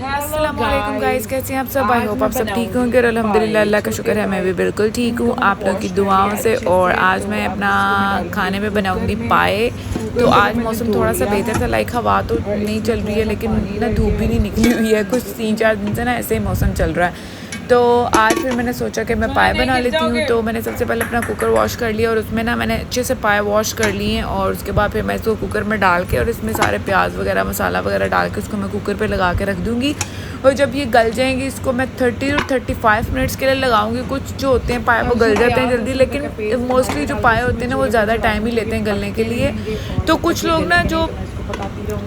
अस्सलामुअलैकुम गाइस, कैसे हैं आप सब। आई होप आप सब ठीक होंगे और अल्हम्दुलिल्लाह अल्लाह का शुक्र है मैं भी बिल्कुल ठीक हूँ आप लोगों की दुआओं से। और आज मैं अपना खाने में बनाऊंगी पाए। तो आज मौसम थोड़ा सा बेहतर था, लाइक हवा तो नहीं चल रही है लेकिन ना धूप भी नहीं निकली हुई है। कुछ 3-4 दिन से ना ऐसे ही मौसम चल रहा है। तो आज फिर मैंने सोचा कि मैं पाए बना लेती हूँ। तो मैंने सबसे पहले अपना कुकर वॉश कर लिया और उसमें ना मैंने अच्छे से पाए वॉश कर लिए हैं। और उसके बाद फिर मैं इसको कुकर में डाल के और इसमें सारे प्याज वगैरह मसाला वगैरह डाल के उसको मैं कुकर पे लगा के रख दूँगी। और जब ये गल जाएंगी इसको मैं 30 और 35 मिनट्स के लिए लगाऊंगी। कुछ जो होते हैं पाए वो गल जाते हैं जल्दी, लेकिन मोस्टली जो पाए होते हैं ना वो ज़्यादा टाइम ही लेते हैं गलने के लिए। तो कुछ लोग ना जो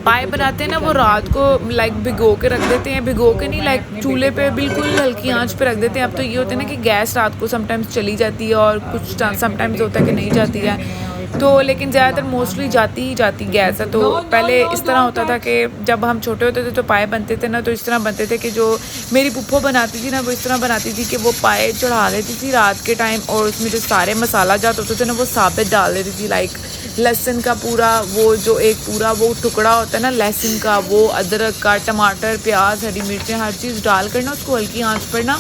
पाए बनाते हैं ना वो रात को लाइक भिगो के रख देते हैं, भिगो के नहीं लाइक चूल्हे पे बिल्कुल हल्की आंच पे रख देते हैं। अब तो ये होता है ना कि गैस रात को समटाइम्स चली जाती है और कुछ समटाइम्स होता है कि नहीं जाती है। तो लेकिन ज़्यादातर मोस्टली जाती ही जाती गैस है। तो पहले इस तरह होता था कि जब हम छोटे होते थे तो पाए बनते थे ना, तो इस तरह बनते थे कि जो मेरी पुप्पो बनाती थी ना वो इस तरह बनाती थी कि वो पाए चढ़ा देती थी रात के टाइम और उसमें जो सारे मसाला जात होते थे ना वो साबित डाल देती थी। लाइक लहसुन का पूरा वो जो एक पूरा वो टुकड़ा होता है ना लहसुन का, वो अदरक का, टमाटर, प्याज, हरी मिर्चें, हर चीज़ डाल कर ना उसको हल्की आंच पर ना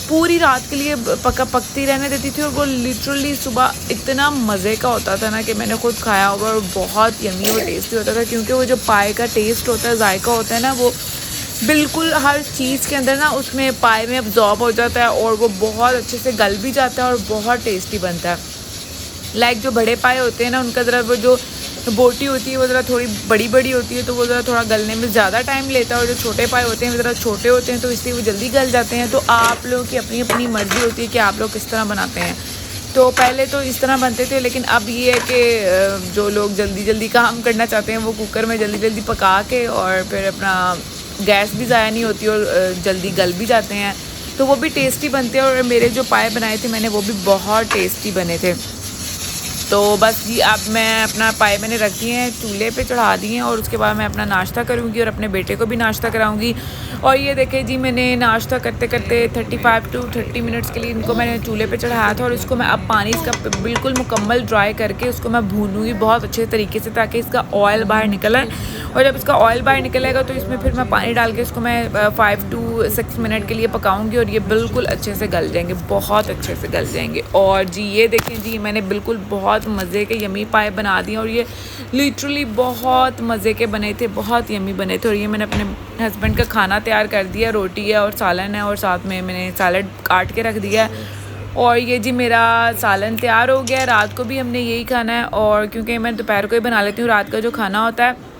पूरी रात के लिए पकती रहने देती थी। और वो लिटरली सुबह इतना मज़े का होता था ना कि मैंने खुद खाया होगा और बहुत यमी और टेस्टी होता था। क्योंकि वो जो पाए का टेस्ट होता है, जायका होता है ना, वो बिल्कुल हर चीज़ के अंदर ना उसमें पाए में अब्जॉर्ब हो जाता है और वो बहुत अच्छे से गल भी जाता है और बहुत टेस्टी बनता है। लाइक जो बड़े पाए होते हैं ना उनका ज़रा वो जो बोटी होती है वो ज़रा थोड़ी बड़ी बड़ी होती है तो वो ज़रा थोड़ा गलने में ज़्यादा टाइम लेता है। और जो छोटे पाए होते हैं वो ज़रा छोटे होते हैं तो इसलिए वो जल्दी गल जाते हैं। तो आप लोगों की अपनी अपनी मर्ज़ी होती है कि आप लोग किस तरह बनाते हैं। तो पहले तो इस तरह बनते थे, लेकिन अब ये है कि जो लोग जल्दी जल्दी काम करना चाहते हैं वो कुकर में जल्दी जल्दी पका के और फिर अपना गैस भी ज़ाया नहीं होती और जल्दी गल भी जाते हैं तो वो भी टेस्टी बनते हैं। और मेरे जो पाए बनाए थे मैंने वो भी बहुत टेस्टी बने थे। तो बस जी अब मैं अपना पाए मैंने रख दिए हैं, चूल्हे पे चढ़ा दिए हैं और उसके बाद मैं अपना नाश्ता करूँगी और अपने बेटे को भी नाश्ता कराऊँगी। और ये देखें जी मैंने नाश्ता करते करते 35 to 30 मिनट्स के लिए इनको मैंने चूल्हे पे चढ़ाया था। और इसको मैं अब पानी इसका बिल्कुल मुकम्मल ड्राई करके उसको मैं भूनूँगी बहुत अच्छे तरीके से ताकि इसका ऑयल बाहर निकल आए। और जब इसका ऑयल बाहर निकलेगा तो इसमें फिर मैं पानी डाल के इसको मैं 5 to 6 मिनट के लिए पकाऊंगी और ये बिल्कुल अच्छे से गल जाएंगे, बहुत अच्छे से गल जाएंगे। और जी ये देखें जी मैंने बिल्कुल बहुत मज़े के यमी पाए बना दिए और ये लिटरली बहुत मज़े के बने थे, बहुत यमी बने थे। और ये मैंने अपने हस्बैंड का खाना तैयार कर दिया, रोटी है और सालन है और साथ में मैंने सैलड काट के रख दिया है। और ये जी मेरा सालन तैयार हो गया। रात को भी हमने यही खाना है और क्योंकि मैं दोपहर को ही बना लेती हूँ रात का जो खाना होता है।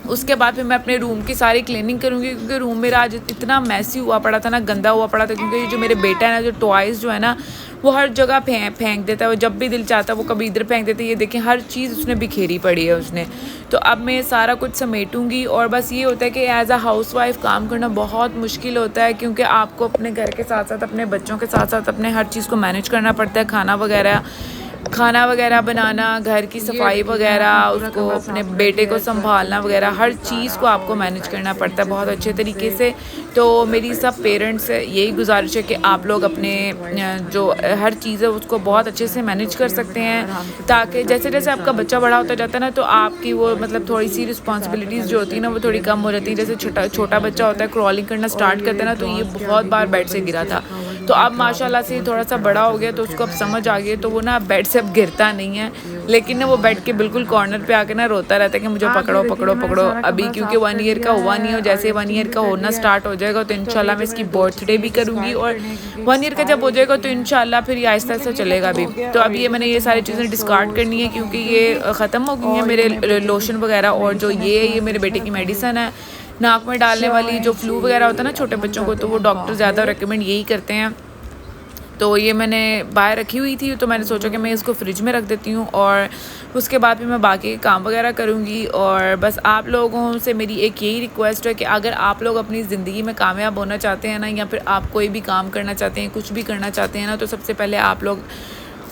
उसके बाद फिर मैं अपने रूम की सारी क्लीनिंग करूँगी क्योंकि रूम मेरा आज इतना मैसी हुआ पड़ा था ना, गंदा हुआ पड़ा था। क्योंकि जो मेरे बेटा है ना जो टॉयज़ जो है ना वो हर जगह फेंक देता है। वो जब भी दिल चाहता है वो कभी इधर फेंक देता है। ये देखें हर चीज़ उसने बिखेरी पड़ी है उसने। तो अब मैं सारा कुछ समेटूंगी। और बस ये होता है कि एज अ हाउस वाइफ काम करना बहुत मुश्किल होता है क्योंकि आपको अपने घर के साथ साथ अपने बच्चों के साथ साथ अपने हर चीज़ को मैनेज करना पड़ता है। खाना वगैरह बनाना, घर की सफाई वगैरह, उसको अपने बेटे को संभालना वगैरह, हर चीज़ को आपको मैनेज करना पड़ता है बहुत अच्छे तरीके से। तो मेरी सब पेरेंट्स से यही गुजारिश है कि आप लोग अपने जो हर चीज़ है उसको बहुत अच्छे से मैनेज कर सकते हैं ताकि जैसे जैसे आपका बच्चा बड़ा होता जाता है ना तो आपकी वो मतलब थोड़ी सी रिस्पॉन्सिबिलिटीज़ जो होती है ना वो थोड़ी कम हो जाती है। जैसे छोटा बच्चा होता है क्रॉलिंग करना स्टार्ट करता है ना तो ये बहुत बार बेड से गिरा था। तो अब माशाल्लाह से थोड़ा सा बड़ा हो गया तो उसको अब समझ आ गई तो वो ना बेड से अब गिरता नहीं है। लेकिन ना वो बेड के बिल्कुल कॉर्नर पे आके ना रोता रहता है कि मुझे पकड़ो पकड़ो पकड़ो। अभी क्योंकि 1 ईयर का हुआ नहीं हो, जैसे 1 ईयर का होना स्टार्ट हो जाएगा तो इंशाल्लाह मैं इसकी बर्थडे भी करूँगी। और 1 ईयर का जब हो जाएगा तो इंशाल्लाह फिर ये आहिस्ता आहिस्ता चलेगा भी। तो अभी ये मैंने ये सारी चीज़ें डिस्कार्ड करनी है क्योंकि ये ख़त्म हो गई हैं मेरे लोशन वगैरह। और जो ये मेरे बेटे की मेडिसन है नाक में डालने वाली, जो फ्लू वगैरह होता है ना छोटे बच्चों को, तो वो डॉक्टर ज़्यादा रिकमेंड यही करते हैं। तो ये मैंने बाहर रखी हुई थी तो मैंने सोचा कि मैं इसको फ्रिज में रख देती हूँ और उसके बाद भी मैं बाकी काम वगैरह करूँगी। और बस आप लोगों से मेरी एक यही रिक्वेस्ट है कि अगर आप लोग अपनी ज़िंदगी में कामयाब होना चाहते हैं ना, या फिर आप कोई भी काम करना चाहते हैं, कुछ भी करना चाहते हैं ना, तो सबसे पहले आप लोग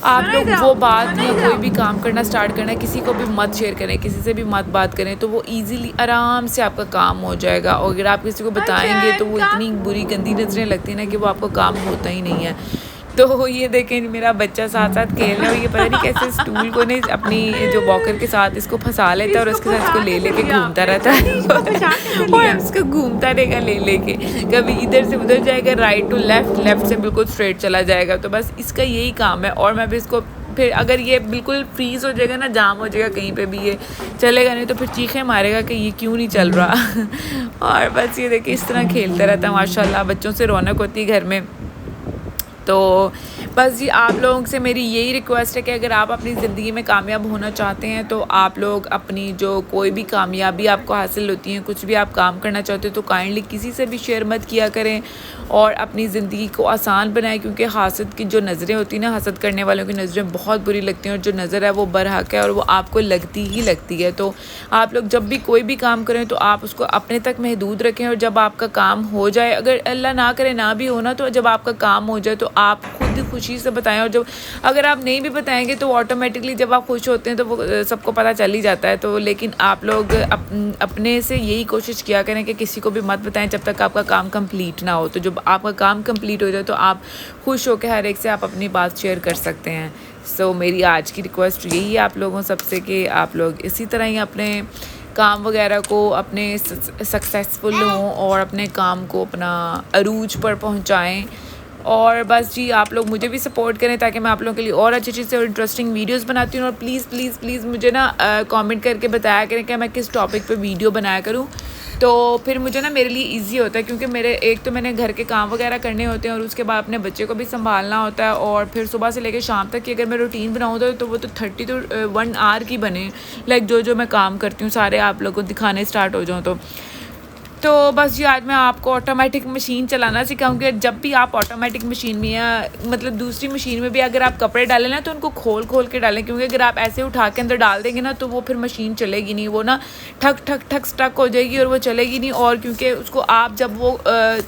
वो बात या कोई भी काम करना स्टार्ट करना है, किसी को भी मत शेयर करें, किसी से भी मत बात करें, तो वो इजीली आराम से आपका काम हो जाएगा। और अगर आप किसी को बताएंगे तो वो इतनी बुरी गंदी नज़रें लगती है ना कि वो आपका काम होता ही नहीं है। तो ये देखें मेरा बच्चा साथ साथ खेल रहा है, ये पता नहीं कैसे स्टूल को नहीं अपनी जो वॉकर के साथ इसको फंसा लेता है और उसके साथ इसको ले लेके घूमता रहता है और इसको घूमता रहेगा ले लेके, कभी इधर से उधर जाएगा, राइट टू लेफ्ट, लेफ्ट से बिल्कुल स्ट्रेट चला जाएगा। तो बस इसका यही काम है। और मैं भी इसको फिर अगर ये बिल्कुल फ्रीज़ हो जाएगा ना, जाम हो जाएगा कहीं पे भी, ये चलेगा नहीं तो फिर चीखें मारेगा कि ये क्यों नहीं चल रहा और बस ये देखिए इस तरह खेलता रहता है। माशाल्लाह बच्चों से रौनक होती है घर में। तो बस जी आप लोगों से मेरी यही रिक्वेस्ट है कि अगर आप अपनी ज़िंदगी में कामयाब होना चाहते हैं तो आप लोग अपनी जो कोई भी कामयाबी आपको हासिल होती है, कुछ भी आप काम करना चाहते हो तो काइंडली किसी से भी शेयर मत किया करें और अपनी ज़िंदगी को आसान बनाएं, क्योंकि हासद की जो नज़रें होती हैं ना, हसद करने वालों की नज़रें बहुत बुरी लगती हैं और जो नज़र है वो बरहक है और वो आपको लगती ही लगती है। तो आप लोग जब भी कोई भी काम करें तो आप उसको अपने तक महदूद रखें और जब आपका काम हो जाए, अगर अल्लाह ना करे ना भी होना, तो जब आपका काम हो जाए तो आप खुद खुशी से बताएं। और जब अगर आप नहीं भी बताएंगे तो ऑटोमेटिकली जब आप खुश होते हैं तो वो सबको पता चल ही जाता है। तो लेकिन आप लोग अपने से यही कोशिश किया करें कि किसी को भी मत बताएं जब तक आपका काम कंप्लीट ना हो। तो जब आपका काम कंप्लीट हो जाए तो आप खुश होकर हर एक से आप अपनी बात शेयर कर सकते हैं। सो मेरी आज की रिक्वेस्ट यही है आप लोगों सबसे कि आप लोग इसी तरह ही अपने काम वगैरह को अपने सक्सेसफुल हों और अपने काम को अपना अरूज पर पहुंचाएं। और बस जी आप लोग मुझे भी सपोर्ट करें ताकि मैं आप लोगों के लिए और अच्छी से और इंटरेस्टिंग वीडियोस बनाती हूँ। और प्लीज़ प्लीज़ प्लीज़ मुझे ना कमेंट करके बताया करें कि मैं किस टॉपिक पे वीडियो बनाया करूँ, तो फिर मुझे ना मेरे लिए इजी होता है, क्योंकि मेरे एक तो मैंने घर के काम वगैरह करने होते हैं और उसके बाद अपने बच्चे को भी संभालना होता है और फिर सुबह से लेकर शाम तक की अगर मैं रूटीन बनाऊँ तो वो तो 30 to 1 आवर की बने, लाइक जो मैं काम करती हूँ सारे आप लोगों को दिखाने स्टार्ट हो जाऊँ तो बस जी आज मैं आपको ऑटोमेटिक मशीन चलाना सिखाऊंगी। जब भी आप ऑटोमेटिक मशीन में या मतलब दूसरी मशीन में भी अगर आप कपड़े डालें ना तो उनको खोल के डालें, क्योंकि अगर आप ऐसे उठा के अंदर डाल देंगे ना तो वो फिर मशीन चलेगी नहीं, वो ना ठक ठक ठक स्टक हो जाएगी और वो चलेगी नहीं। और क्योंकि उसको आप जब वो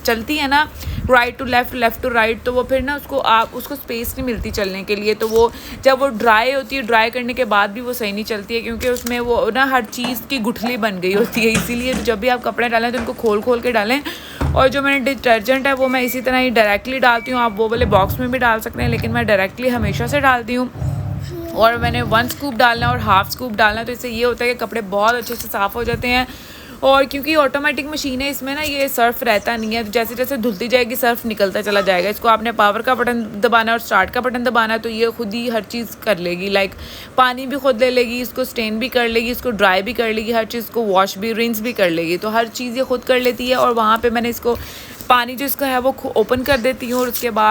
चलती है ना right to left, left to right, तो वो फिर ना उसको स्पेस नहीं मिलती चलने के लिए। तो वो जब वो ड्राई होती है, ड्राई करने के बाद भी वो सही नहीं चलती है, क्योंकि उसमें वो ना हर चीज़ की गुठली बन गई होती है। इसीलिए जब भी आप कपड़े डालें तो उनको खोल के डालें। और जो मैंने डिटर्जेंट है वो मैं इसी तरह ही डायरेक्टली डालती हूँ, आप वो वाले बॉक्स में भी डाल सकते हैं, लेकिन मैं डायरेक्टली हमेशा से डालती हूँ। और मैंने 1 स्कूप डालना है और हाफ़ स्कूप डालना है, तो इससे ये होता है कि कपड़े बहुत अच्छे से साफ़ हो जाते हैं। और क्योंकि ऑटोमेटिक मशीन है इसमें ना ये सर्फ रहता नहीं है, तो जैसे जैसे धुलती जाएगी सर्फ निकलता चला जाएगा। इसको आपने पावर का बटन दबाना और स्टार्ट का बटन दबाना है तो ये खुद ही हर चीज़ कर लेगी, लाइक पानी भी खुद ले लेगी, इसको स्टेन भी कर लेगी, इसको ड्राई भी कर लेगी, हर चीज़ को वॉश भी रिंस भी कर लेगी, तो हर चीज़ ये खुद कर लेती है। और वहाँ पर मैंने इसको पानी जो इसका है वो ओपन कर देती हूँ और उसके बाद